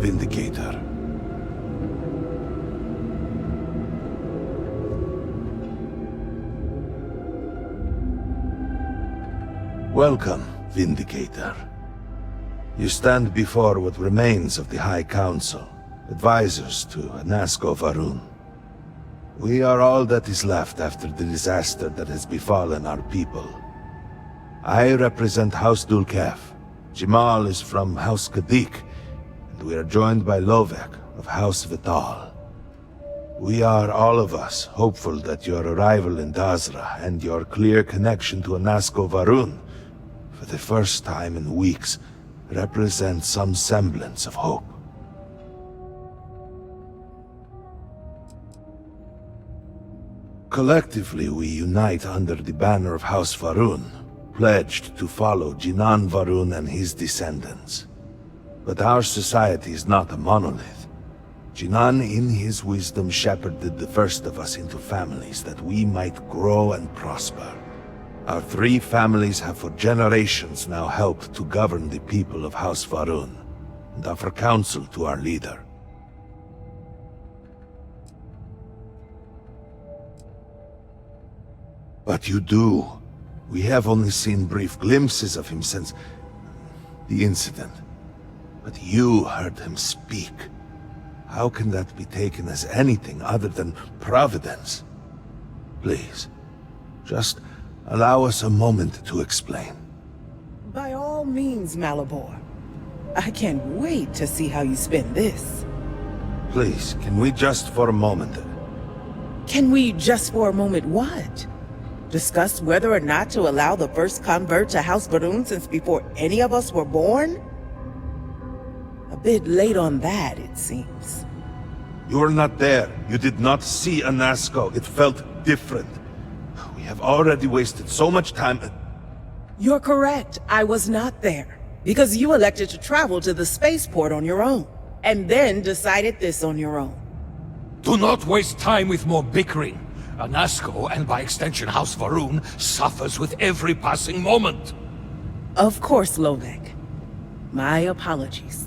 Vindicator. Welcome, Vindicator. You stand before what remains of the High Council, advisors to Anasko Varun. We are all that is left after the disaster that has befallen our people. I represent House Dulkef. Jamal is from House Kadik, and we are joined by Lovek of House Vital. We are, all of us, hopeful that your arrival in Dazra and your clear connection to Anasko Varun, for the first time in weeks, represent some semblance of hope. Collectively, we unite under the banner of House Varun, pledged to follow Jinan Varun and his descendants. But our society is not a monolith. Jinan, in his wisdom, shepherded the first of us into families that we might grow and prosper. Our 3 families have for generations now helped to govern the people of House Varun, and offer counsel to our leader. But you do. We have only seen brief glimpses of him since the incident. But you heard him speak. How can that be taken as anything other than providence? Please, just allow us a moment to explain. By all means, Malabor. I can't wait to see how you spin this. Please, can we just for a moment... Can we just for a moment what? Discuss whether or not to allow the first convert to House Varun since before any of us were born? A bit late on that, it seems. You're not there. You did not see Anasko. It felt different. We have already wasted so much time. You're correct. I was not there. Because you elected to travel to the spaceport on your own. And then decided this on your own. Do not waste time with more bickering. Anasko, and by extension House Varun, suffers with every passing moment. Of course, Lovek. My apologies.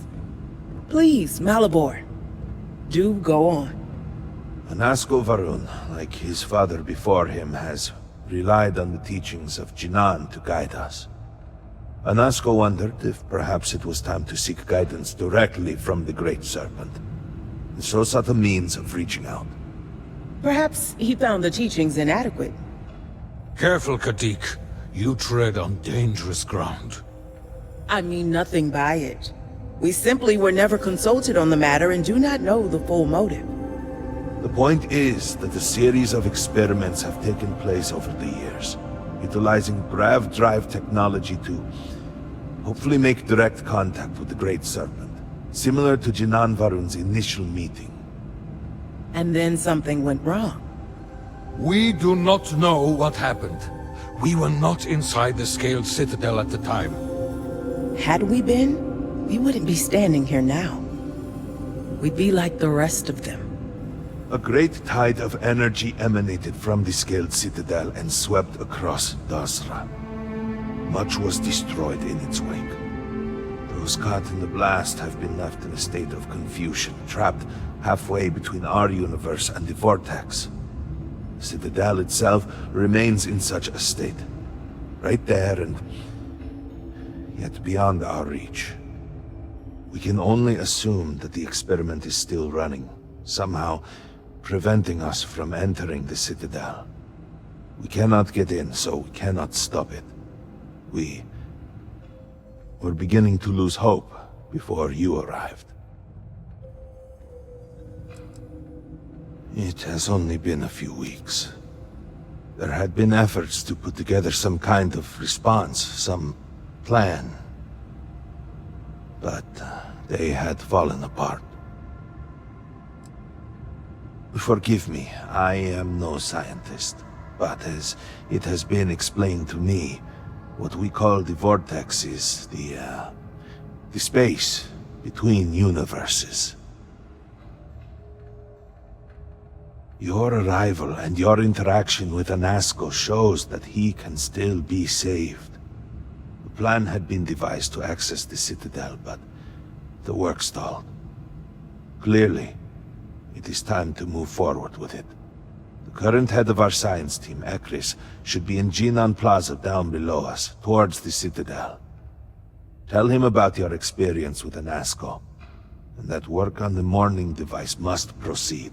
Please, Malabor. Do go on. Anasko Varun, like his father before him, has relied on the teachings of Jinan to guide us. Anasko wondered if perhaps it was time to seek guidance directly from the Great Serpent, and so sought a means of reaching out. Perhaps he found the teachings inadequate. Careful, Kadik. You tread on dangerous ground. I mean nothing by it. We simply were never consulted on the matter and do not know the full motive. The point is that a series of experiments have taken place over the years, utilizing grav drive technology to hopefully make direct contact with the Great Serpent, similar to Jinan Varun's initial meeting. And then something went wrong. We do not know what happened. We were not inside the Scaled Citadel at the time. Had we been, we wouldn't be standing here now. We'd be like the rest of them. A great tide of energy emanated from the Scaled Citadel and swept across Dazra. Much was destroyed in its wake. Those caught in the blast have been left in a state of confusion, trapped halfway between our universe and the Vortex. The Citadel itself remains in such a state. Right there and yet beyond our reach. We can only assume that the experiment is still running, somehow preventing us from entering the Citadel. We cannot get in, so we cannot stop it. We're beginning to lose hope before you arrived. It has only been a few weeks. There had been efforts to put together some kind of response, some plan. But they had fallen apart. Forgive me, I am no scientist, but as it has been explained to me, what we call the Vortex is the space between universes. Your arrival and your interaction with Anasko shows that he can still be saved. The plan had been devised to access the Citadel, but the work stalled. Clearly, it is time to move forward with it. The current head of our science team, Ekris, should be in Jinan Plaza down below us, towards the Citadel. Tell him about your experience with Anasco, and that work on the morning device must proceed.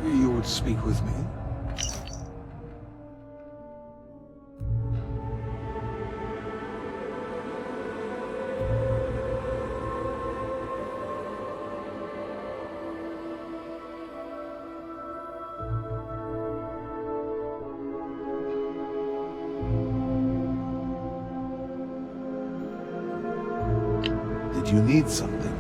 You would speak with me? Did you need something?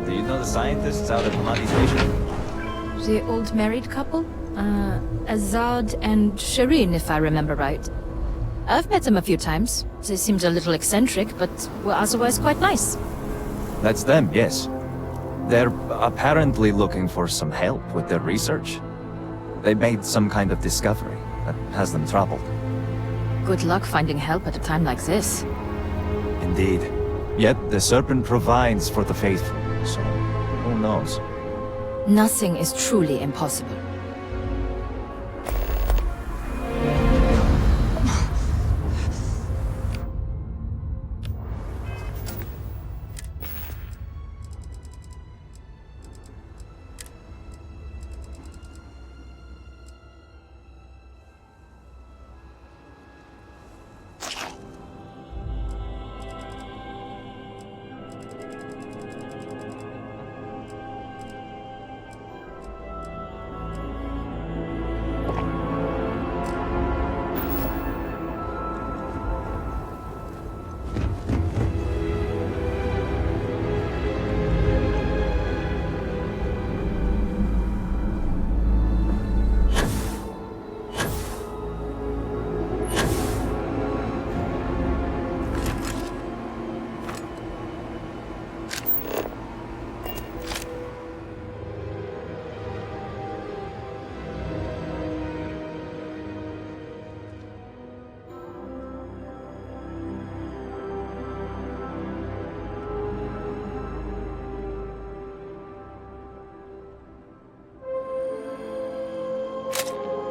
Do you know the scientists out at Hamadi Station? The old married couple? Azad and Shireen, if I remember right. I've met them a few times. They seemed a little eccentric, but were otherwise quite nice. That's them, yes. They're apparently looking for some help with their research. They made some kind of discovery that has them troubled. Good luck finding help at a time like this. Indeed. Yet the Serpent provides for the faithful, so who knows? Nothing is truly impossible.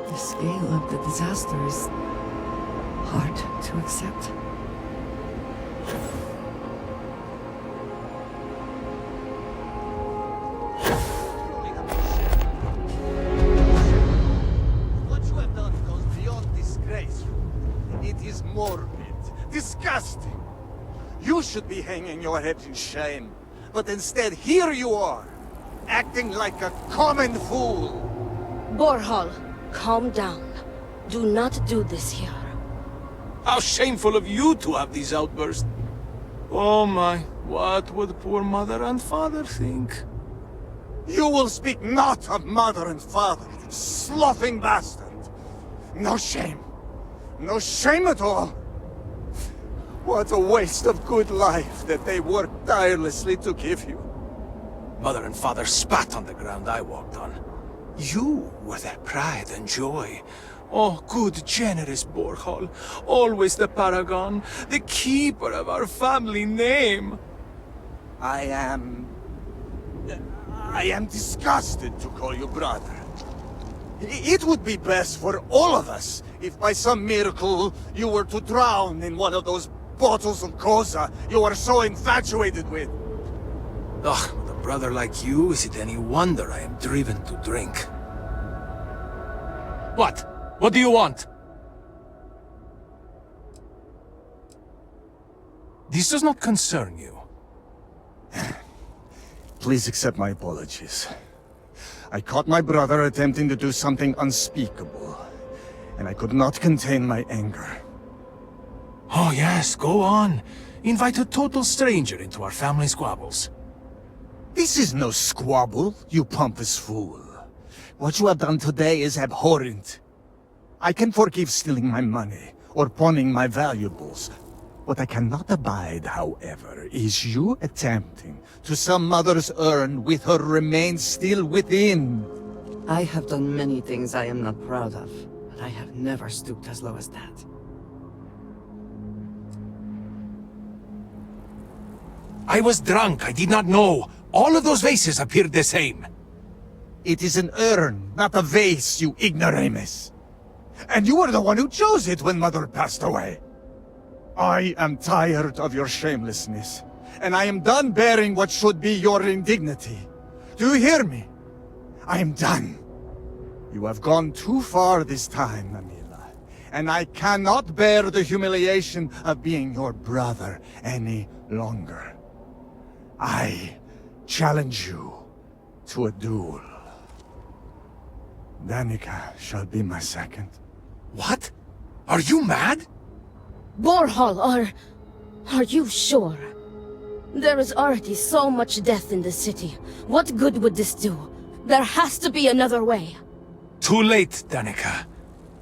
The scale of the disaster is hard to accept. What you have done goes beyond disgrace. It is morbid, disgusting. You should be hanging your head in shame. But instead, here you are, acting like a common fool. Borhal, calm down. Do not do this here. How shameful of you to have these outbursts. Oh my, what would poor mother and father think? You will speak not of mother and father, sloughing bastard. No shame. No shame at all. What a waste of good life that they worked tirelessly to give you. Mother and father spat on the ground I walked on. You were their pride and joy. Oh, good, generous Borhal. Always the paragon, the keeper of our family name. I am disgusted to call you brother. It would be best for all of us if by some miracle you were to drown in one of those bottles of Koza you are so infatuated with. Ugh, with a brother like you, is it any wonder I am driven to drink? What? What do you want? This does not concern you. Please accept my apologies. I caught my brother attempting to do something unspeakable, and I could not contain my anger. Oh yes, go on. Invite a total stranger into our family squabbles. This is no squabble, you pompous fool. What you have done today is abhorrent. I can forgive stealing my money, or pawning my valuables. What I cannot abide, however, is you attempting to some mother's urn with her remains still within. I have done many things I am not proud of, but I have never stooped as low as that. I was drunk, I did not know. All of those vases appeared the same. It is an urn, not a vase, you ignoramus. And you were the one who chose it when Mother passed away. I am tired of your shamelessness, and I am done bearing what should be your indignity. Do you hear me? I am done. You have gone too far this time, Amila, and I cannot bear the humiliation of being your brother any longer. I challenge you to a duel. Danica shall be my second. What? Are you mad? Borhal, are you sure? There is already so much death in the city. What good would this do? There has to be another way. Too late, Danica.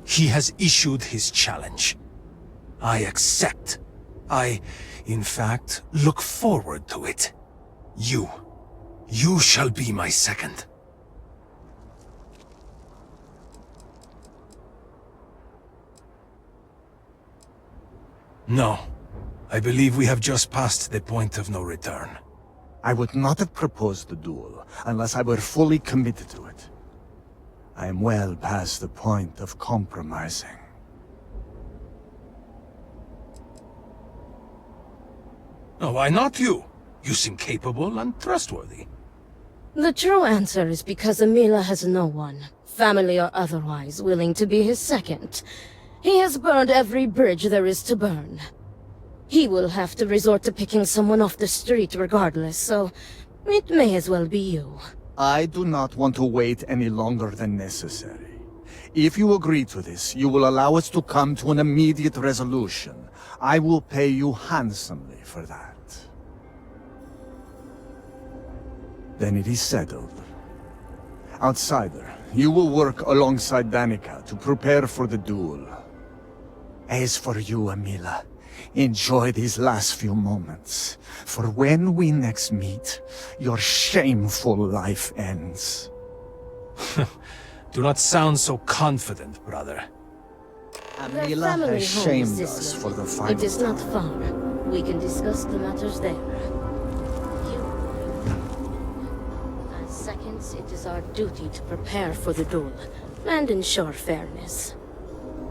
He has issued his challenge. I accept. I, in fact, look forward to it. You shall be my second. No. I believe we have just passed the point of no return. I would not have proposed the duel unless I were fully committed to it. I am well past the point of compromising. Oh, why not you? You seem capable and trustworthy. The true answer is because Amila has no one, family or otherwise, willing to be his second. He has burned every bridge there is to burn. He will have to resort to picking someone off the street regardless, so it may as well be you. I do not want to wait any longer than necessary. If you agree to this, you will allow us to come to an immediate resolution. I will pay you handsomely for that. Then it is settled. Outsider, you will work alongside Danica to prepare for the duel. As for you, Amila, enjoy these last few moments, for when we next meet, your shameful life ends. Do not sound so confident, brother. Their Amila family has home shamed is this us way. for the final It is not time. far. We can discuss the matters there. As seconds, it is our duty to prepare for the duel and ensure fairness.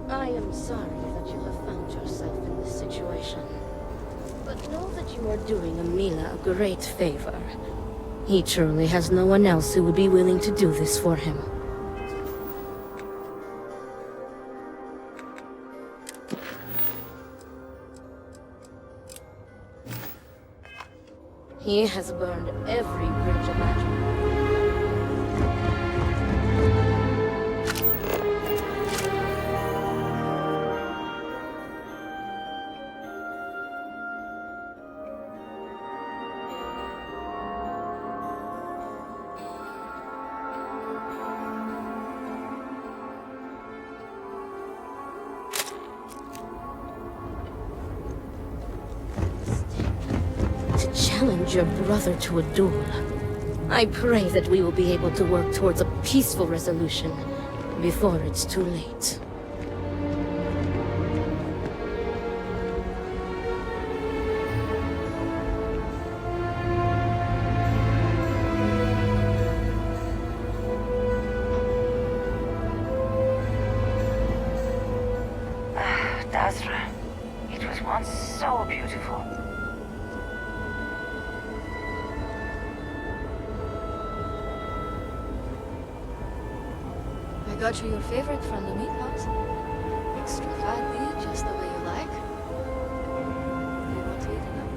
I am sorry that you have found yourself in this situation. But know that you are doing Amila a great favor. He truly has no one else who would be willing to do this for him. He has burned every bridge imaginable. Challenge your brother to a duel. I pray that we will be able to work towards a peaceful resolution before it's too late. Dazra, it was once so beautiful. I got you your favorite from the meat house. Extra fatty, just the way you like. You want to eat it now?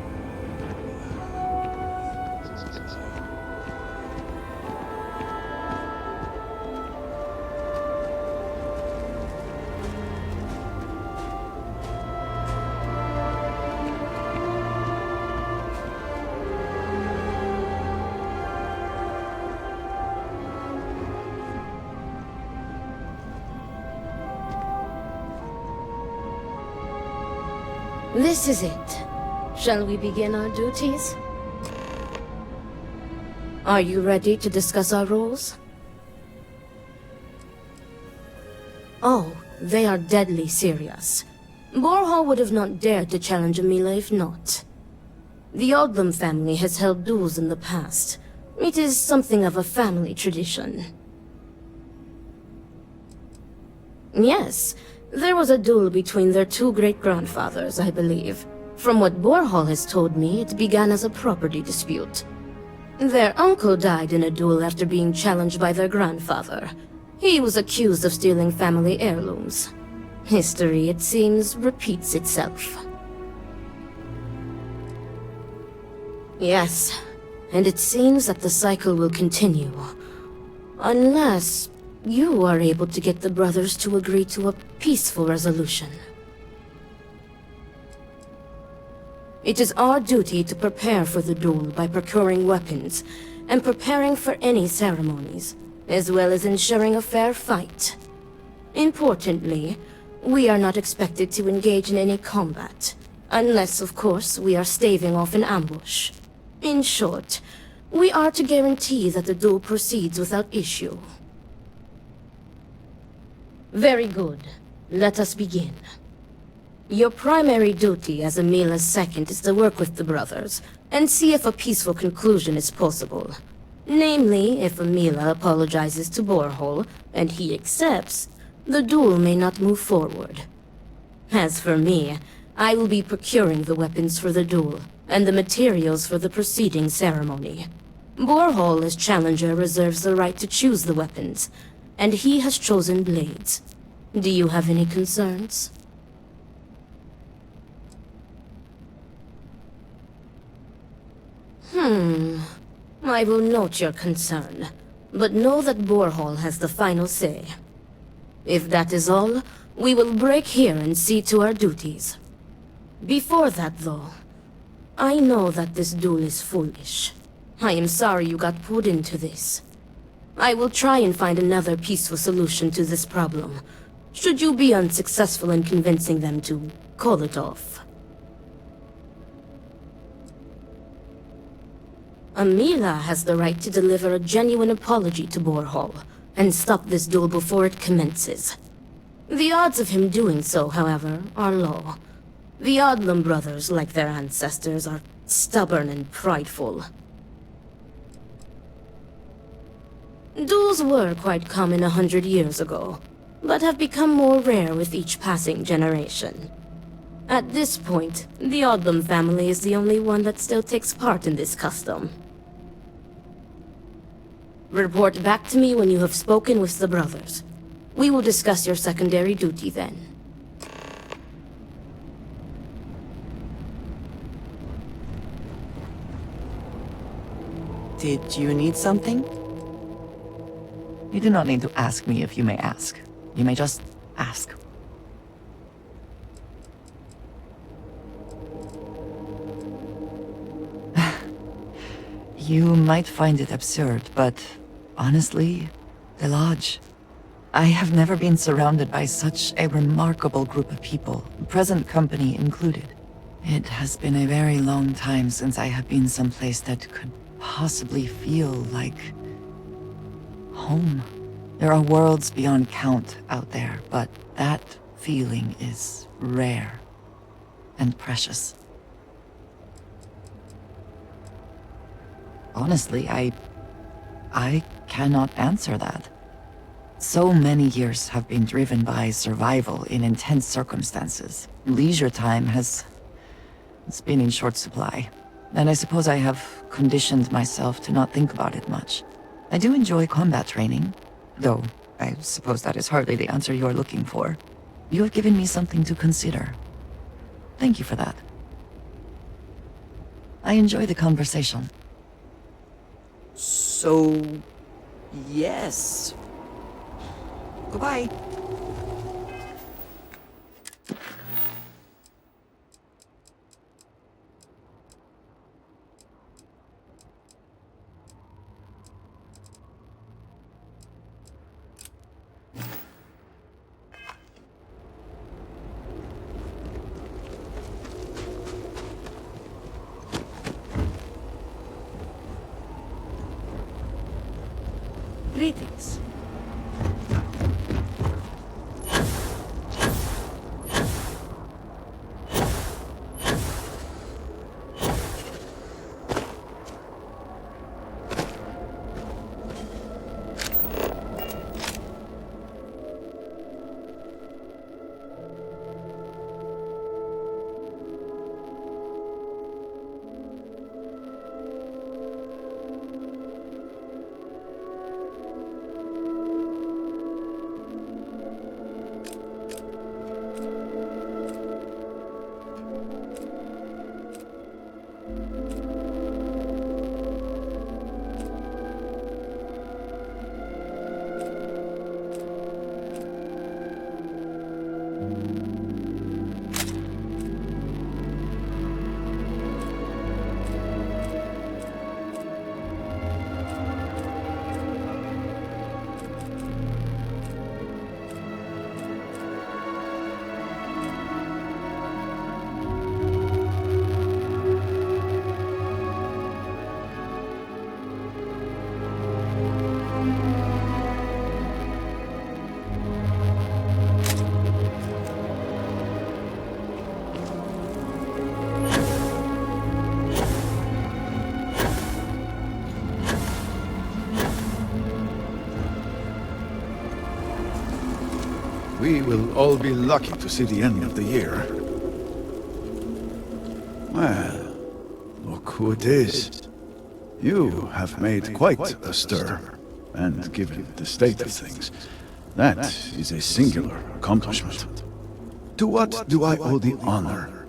This is it. Shall we begin our duties? Are you ready to discuss our roles? Oh, they are deadly serious. Borhall would have not dared to challenge Amila if not. The Odlum family has held duels in the past. It is something of a family tradition. Yes, there was a duel between their two great-grandfathers, I believe. From what Borhall has told me, it began as a property dispute. Their uncle died in a duel after being challenged by their grandfather. He was accused of stealing family heirlooms. History, it seems, repeats itself. Yes, and it seems that the cycle will continue. Unless you are able to get the brothers to agree to a peaceful resolution. It is our duty to prepare for the duel by procuring weapons and preparing for any ceremonies, as well as ensuring a fair fight. Importantly, we are not expected to engage in any combat, unless, of course, we are staving off an ambush. In short, we are to guarantee that the duel proceeds without issue. Very good. Let us begin. Your primary duty as Amila's second is to work with the brothers, and see if a peaceful conclusion is possible. Namely, if Amila apologizes to Borhall, and he accepts, the duel may not move forward. As for me, I will be procuring the weapons for the duel, and the materials for the preceding ceremony. Borhall as challenger reserves the right to choose the weapons, and he has chosen blades. Do you have any concerns? I will note your concern, but know that Borhall has the final say. If that is all, we will break here and see to our duties. Before that, though, I know that this duel is foolish. I am sorry you got pulled into this. I will try and find another peaceful solution to this problem, should you be unsuccessful in convincing them to call it off. Amila has the right to deliver a genuine apology to Borhall, and stop this duel before it commences. The odds of him doing so, however, are low. The Odlum brothers, like their ancestors, are stubborn and prideful. Duels were quite common 100 years ago, but have become more rare with each passing generation. At this point, the Odlum family is the only one that still takes part in this custom. Report back to me when you have spoken with the brothers. We will discuss your secondary duty then. Did you need something? You do not need to ask me if you may ask. You may just ask. You might find it absurd, but honestly, the Lodge. I have never been surrounded by such a remarkable group of people, present company included. It has been a very long time since I have been someplace that could possibly feel like home. There are worlds beyond count out there, but that feeling is rare and precious. Honestly, I cannot answer that. So many years have been driven by survival in intense circumstances. Leisure time it's been in short supply. And I suppose I have conditioned myself to not think about it much. I do enjoy combat training, though I suppose that is hardly the answer you're looking for. You have given me something to consider. Thank you for that. I enjoy the conversation. So... yes. Goodbye. Greetings. We will all be lucky to see the end of the year. Well, look who it is. You have made quite a stir, and given the state of things, that is a singular accomplishment. To what do I owe the honor,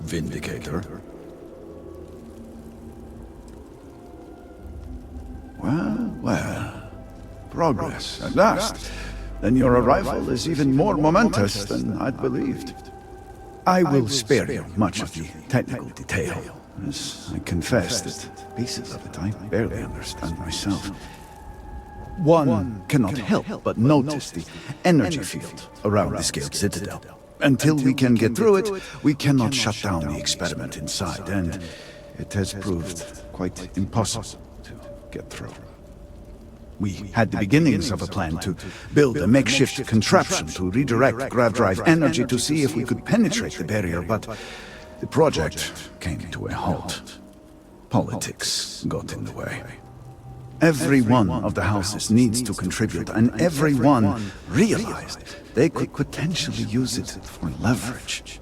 Vindicator? Well, well. Progress, at last. Then your arrival is even more momentous than I'd believed. I will spare you much of the technical detail, as I confess that pieces of it I barely understand myself. One cannot help but notice the energy field around the scaled citadel. Until we can get through it, we cannot shut down the experiment inside, and it has proved quite impossible to get through. We had the beginnings of a plan to build a makeshift contraption to redirect grav drive energy to see if we could penetrate the barrier, but the project came to a halt. Politics got in the way. Every one of the houses needs to contribute, and everyone realized they could potentially use it for leverage.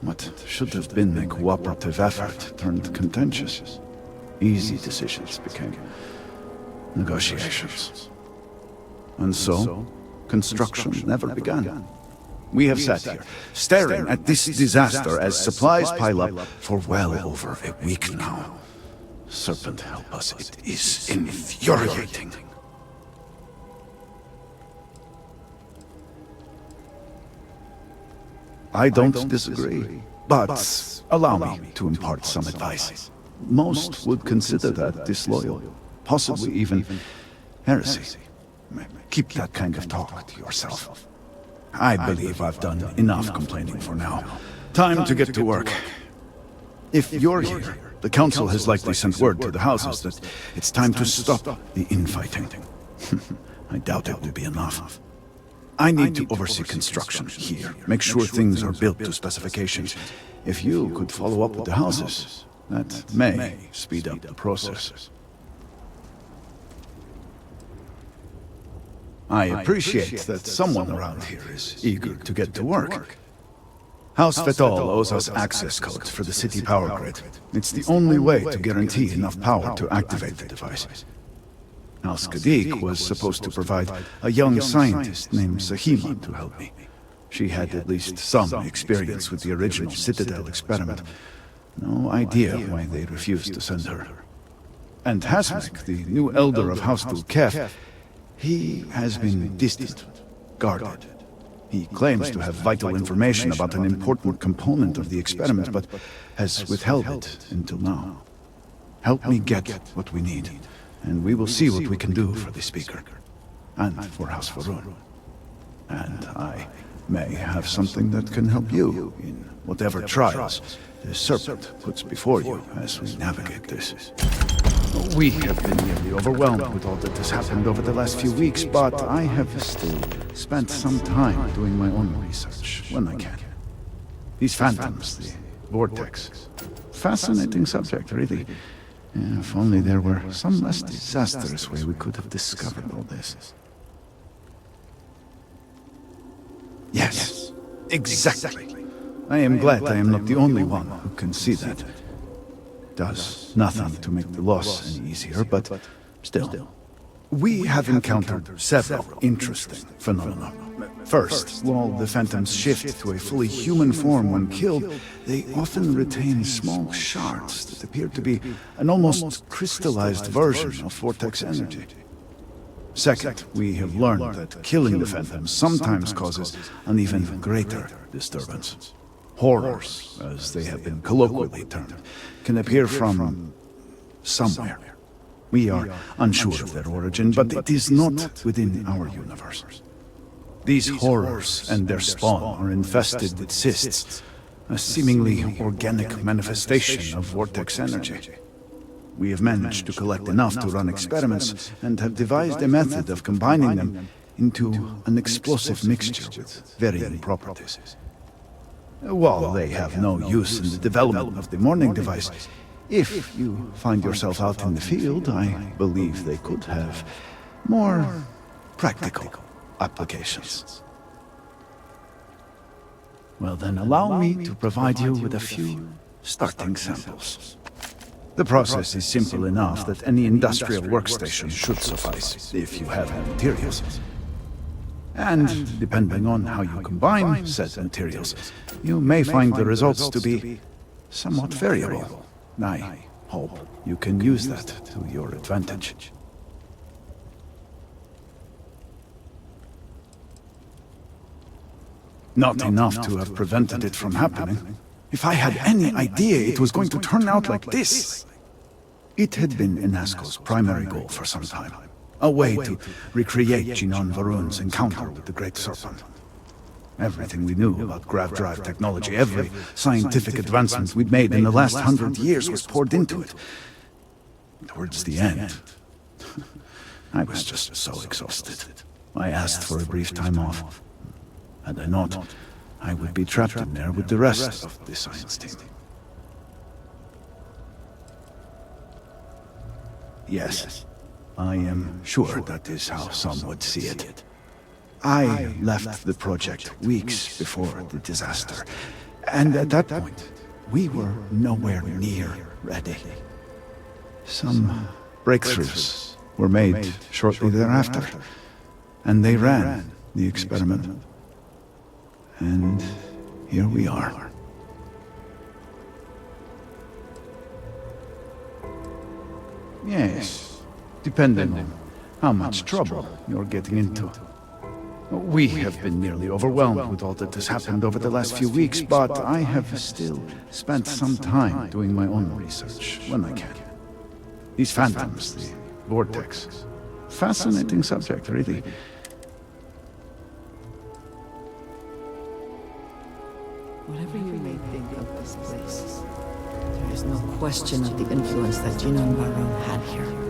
What should have been a cooperative effort turned contentious. Easy decisions became negotiations. And so, construction never began. We have sat here, staring at this disaster as supplies pile up for well over a week now. Serpent help us, it is infuriating. I don't disagree, but allow me to impart some advice. Most would consider that disloyal, possibly even heresy. Keep that kind of talk to yourself. I believe I've done enough complaining for now. Time to get to work. If you're here, the Council has likely sent word to the houses that it's time to stop the infighting. I doubt it will be enough. I need to oversee construction here, make sure things are built to specifications. If you could follow up with the houses, that may speed up the process. I appreciate that someone around here is eager to get to work. House Fetal owes us access codes for the city power grid. It's the only way to guarantee enough power to activate the device. Al-Skadiq was supposed to provide a young scientist named Sahima to help me. She had at least some experience with the original Citadel experiment. No idea why they refused to send her. And Hasmek, the new elder of House Dul-Kef, he has been distant, guarded. He claims to have vital information about an important component of the experiment, but has withheld it until now. Help me get what we need, and we will see what we can do for the Speaker, and for House Varun. And I may have something that can help you in whatever trials the Serpent puts before you as we navigate this. We have been nearly overwhelmed with all that has happened over the last few weeks, but I have still spent some time doing my own research when I can. These phantoms, the vortex. Fascinating subject, really. If only there were some less disastrous way we could have discovered all this. Yes, exactly. I am glad I am not the only one who can see that. Does nothing to make the loss any easier, but still. We have encountered several interesting phenomena. First, while the phantoms shift to a fully human form when killed, they often retain small shards that appear to be an almost crystallized version of vortex energy. Second, we have learned that killing the phantoms sometimes causes an even greater disturbance. Horrors, as they have been colloquially termed, can appear from somewhere. We are unsure of their origin, but it is not within our universe. These horrors and their spawn are infested with cysts, a seemingly organic manifestation of vortex energy. We have managed to collect enough to run experiments and have devised a method of combining them into an explosive mixture with varying properties. While they have no use in the development of the morning device, if you find yourself out in the field, I believe they could have more practical applications. Well then, allow me to provide you with a few starting samples. The process is simple enough that any industrial workstation should suffice, if you have the materials. And depending on how you combine said materials, you may find the results to be somewhat variable. I hope you can use that to your advantage. Not enough to have prevented it from happening. If I had any idea it was going to turn out like this. It had been Inasco's primary goal for some time. A way to recreate Jinan Varun's encounter with the Great Serpent. Everything we knew about grav drive technology, every scientific advancement we'd made in the last 100 years was poured into it. Towards the end, I was just so exhausted. I asked for a brief time off. Had I not, I would be trapped in there with the rest of the science team. Yes, I am sure that is how some would see it. I left the project weeks before the disaster, and at that point, we were nowhere near ready. Some breakthroughs were made shortly thereafter, and they ran the experiment. And here we are. Yes, depending on how much trouble you're getting into. We have been nearly overwhelmed with all that has happened over the last few weeks, but I have still spent some time doing my own research when I can. These phantoms, the vortex. Fascinating subject, really. Whatever you may think of this place, there is no question of the influence that Jinan Varun had here.